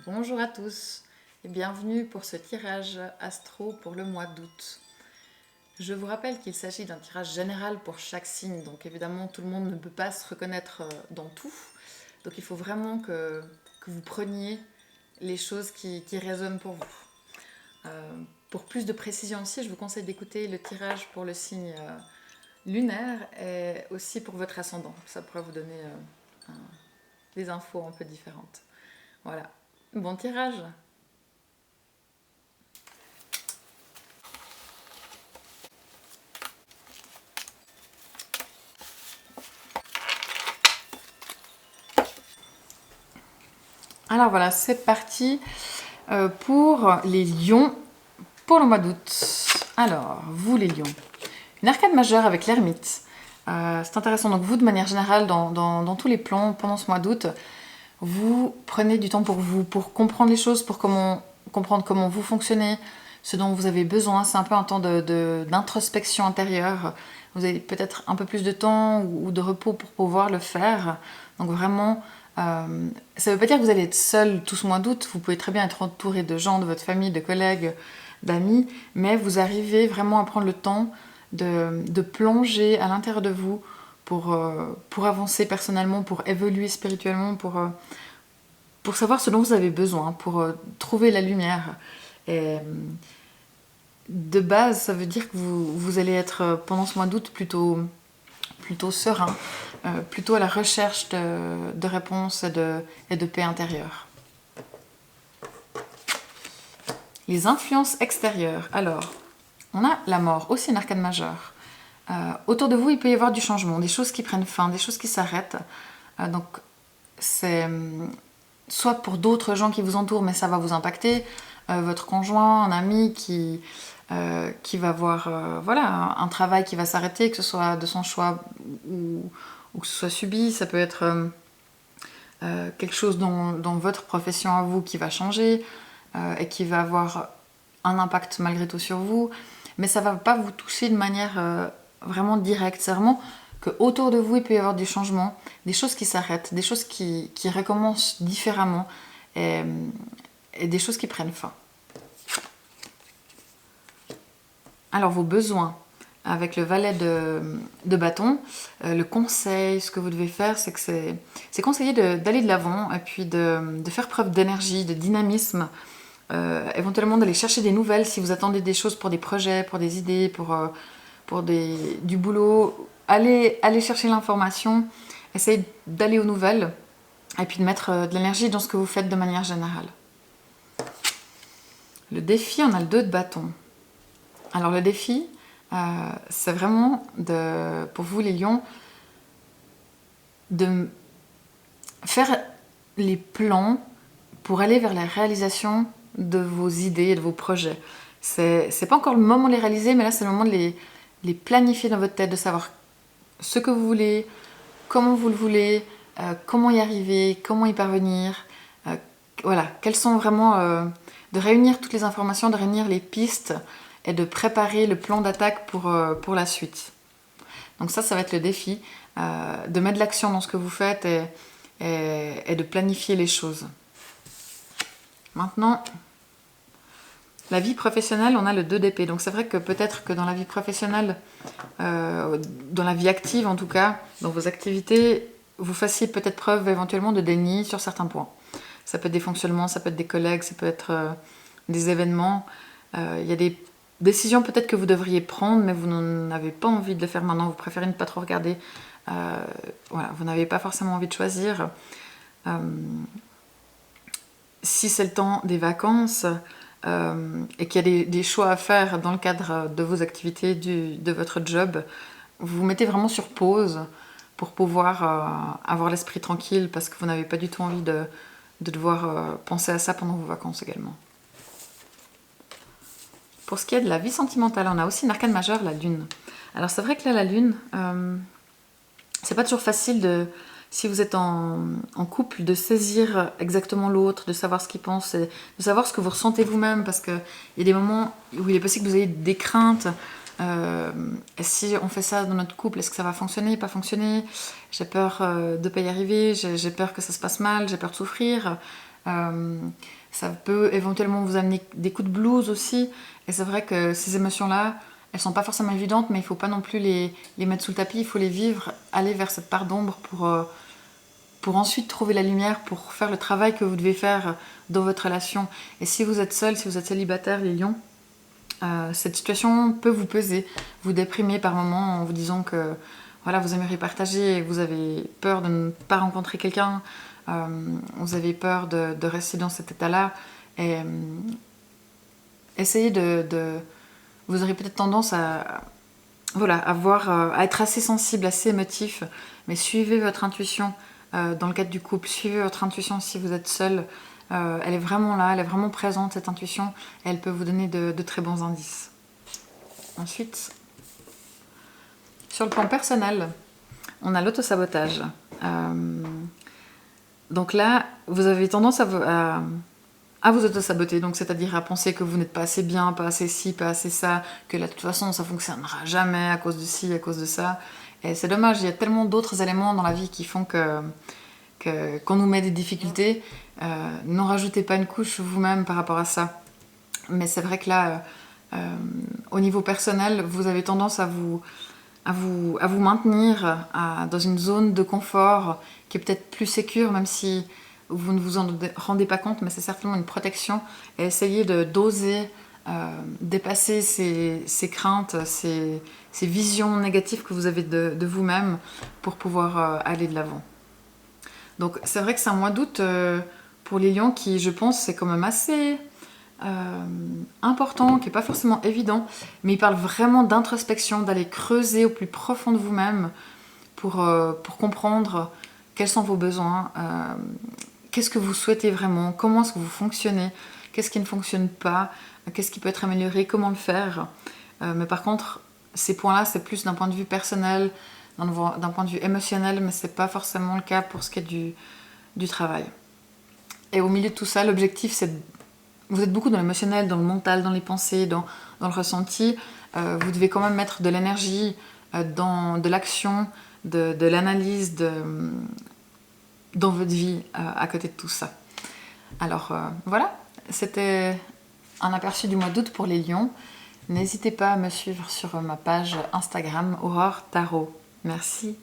Bonjour à tous et bienvenue pour ce tirage astro pour le mois d'août. Je vous rappelle qu'il s'agit d'un tirage général pour chaque signe, donc évidemment tout le monde ne peut pas se reconnaître dans tout. Donc il faut vraiment que vous preniez les choses qui résonnent pour vous. Pour plus de précision aussi, je vous conseille d'écouter le tirage pour le signe lunaire et aussi pour votre ascendant. Ça pourrait vous donner des infos un peu différentes. Voilà. Bon tirage! Alors voilà, c'est parti pour les lions pour le mois d'août. Alors, vous les lions, une arcade majeure avec l'ermite. C'est intéressant, donc vous de manière générale, dans tous les plans, pendant ce mois d'août, vous prenez du temps pour vous, pour comprendre les choses, pour comprendre comment vous fonctionnez, ce dont vous avez besoin. C'est un peu un temps d'introspection intérieure. Vous avez peut-être un peu plus de temps ou de repos pour pouvoir le faire. Donc vraiment, ça ne veut pas dire que vous allez être seul tout ce mois d'août. Vous pouvez très bien être entouré de gens, de votre famille, de collègues, d'amis, mais vous arrivez vraiment à prendre le temps de plonger à l'intérieur de vous pour avancer personnellement, pour évoluer spirituellement, pour savoir ce dont vous avez besoin, pour trouver la lumière. Et de base, ça veut dire que vous allez être pendant ce mois d'août plutôt serein, plutôt à la recherche de réponses et de paix intérieure. Les influences extérieures. Alors, on a la mort, aussi une arcade majeure. Autour de vous, il peut y avoir du changement, des choses qui prennent fin, des choses qui s'arrêtent. Donc, c'est soit pour d'autres gens qui vous entourent, mais ça va vous impacter, votre conjoint, un ami qui va avoir voilà, un travail qui va s'arrêter, que ce soit de son choix ou que ce soit subi. Ça peut être quelque chose dans votre profession à vous qui va changer et qui va avoir un impact malgré tout sur vous. Mais ça ne va pas vous toucher de manière vraiment directe. C'est vraiment qu'autour de vous, il peut y avoir du changement, des choses qui s'arrêtent, des choses qui recommencent différemment et des choses qui prennent fin. Alors vos besoins, avec le valet de bâton, le conseil, ce que vous devez faire, c'est que c'est conseillé d'aller de l'avant et puis de faire preuve d'énergie, de dynamisme, éventuellement d'aller chercher des nouvelles si vous attendez des choses pour des projets, pour des idées, pour du boulot. Allez chercher l'information, essayez d'aller aux nouvelles et puis de mettre de l'énergie dans ce que vous faites de manière générale. Le défi, on a le 2 de bâton. Alors le défi, c'est vraiment pour vous les lions, de faire les plans pour aller vers la réalisation de vos idées et de vos projets. C'est pas encore le moment de les réaliser, mais là c'est le moment de les planifier dans votre tête, de savoir ce que vous voulez, comment vous le voulez, comment y arriver, comment y parvenir. Voilà, quelles sont vraiment... de réunir toutes les informations, de réunir les pistes et de préparer le plan d'attaque pour la suite. Donc ça va être le défi, de mettre de l'action dans ce que vous faites et de planifier les choses. Maintenant, la vie professionnelle, on a le 2 d'épée. Donc c'est vrai que peut-être que dans la vie professionnelle, dans la vie active en tout cas, dans vos activités, vous fassiez peut-être preuve éventuellement de déni sur certains points. Ça peut être des fonctionnements, ça peut être des collègues, ça peut être des événements. Il y a des décisions peut-être que vous devriez prendre, mais vous n'avez pas envie de le faire maintenant, vous préférez ne pas trop regarder. Voilà, vous n'avez pas forcément envie de choisir. Si c'est le temps des vacances et qu'il y a des choix à faire dans le cadre de vos activités, de votre job, vous vous mettez vraiment sur pause pour pouvoir avoir l'esprit tranquille parce que vous n'avez pas du tout envie de devoir penser à ça pendant vos vacances également. Pour ce qui est de la vie sentimentale, on a aussi une arcane majeure, la lune. Alors c'est vrai que là, la lune, c'est pas toujours facile si vous êtes en couple, de saisir exactement l'autre, de savoir ce qu'il pense, de savoir ce que vous ressentez vous-même, parce qu'il y a des moments où il est possible que vous ayez des craintes. Si on fait ça dans notre couple, est-ce que ça va fonctionner, pas fonctionner? J'ai peur de ne pas y arriver, j'ai peur que ça se passe mal, j'ai peur de souffrir. Ça peut éventuellement vous amener des coups de blues aussi. Et c'est vrai que ces émotions-là, elles sont pas forcément évidentes, mais il faut pas non plus les mettre sous le tapis, il faut les vivre, aller vers cette part d'ombre pour ensuite trouver la lumière, pour faire le travail que vous devez faire dans votre relation. Et si vous êtes seul, si vous êtes célibataire, les lions, cette situation peut vous peser, vous déprimer par moments en vous disant que voilà, vous aimeriez partager, vous avez peur de ne pas rencontrer quelqu'un, vous avez peur de rester dans cet état-là. Et essayez vous aurez peut-être tendance voilà, à être assez sensible, assez émotif, mais suivez votre intuition dans le cadre du couple, suivez votre intuition si vous êtes seul. Elle est vraiment là, elle est vraiment présente, cette intuition, et elle peut vous donner de très bons indices. Ensuite, sur le plan personnel, on a l'autosabotage. Donc là, vous avez tendance à vous auto-saboter, donc c'est-à-dire à penser que vous n'êtes pas assez bien, pas assez ci, pas assez ça, que là, de toute façon, ça fonctionnera jamais à cause de ci, à cause de ça. Et c'est dommage, il y a tellement d'autres éléments dans la vie qui font qu'on nous met des difficultés. N'en rajoutez pas une couche vous-même par rapport à ça. Mais c'est vrai que là, au niveau personnel, vous avez tendance à vous maintenir dans une zone de confort qui est peut-être plus sécure, même si vous ne vous en rendez pas compte, mais c'est certainement une protection. Et essayez d'oser dépasser ces craintes, ces visions négatives que vous avez de vous-même pour pouvoir aller de l'avant. Donc c'est vrai que c'est un mois d'août pour les lions qui, je pense, c'est quand même assez important, qui n'est pas forcément évident, mais il parle vraiment d'introspection, d'aller creuser au plus profond de vous-même pour comprendre quels sont vos besoins, qu'est-ce que vous souhaitez vraiment, comment est-ce que vous fonctionnez, qu'est-ce qui ne fonctionne pas, qu'est-ce qui peut être amélioré, comment le faire. Mais par contre, ces points-là, c'est plus d'un point de vue personnel, d'un point de vue émotionnel, mais c'est pas forcément le cas pour ce qui est du travail. Et au milieu de tout ça, l'objectif, c'est vous êtes beaucoup dans l'émotionnel, dans le mental, dans les pensées, dans le ressenti. Vous devez quand même mettre de l'énergie dans de l'action, de l'analyse dans votre vie à côté de tout ça. Alors voilà, c'était un aperçu du mois d'août pour les lions. N'hésitez pas à me suivre sur ma page Instagram Aurore Tarot. Merci.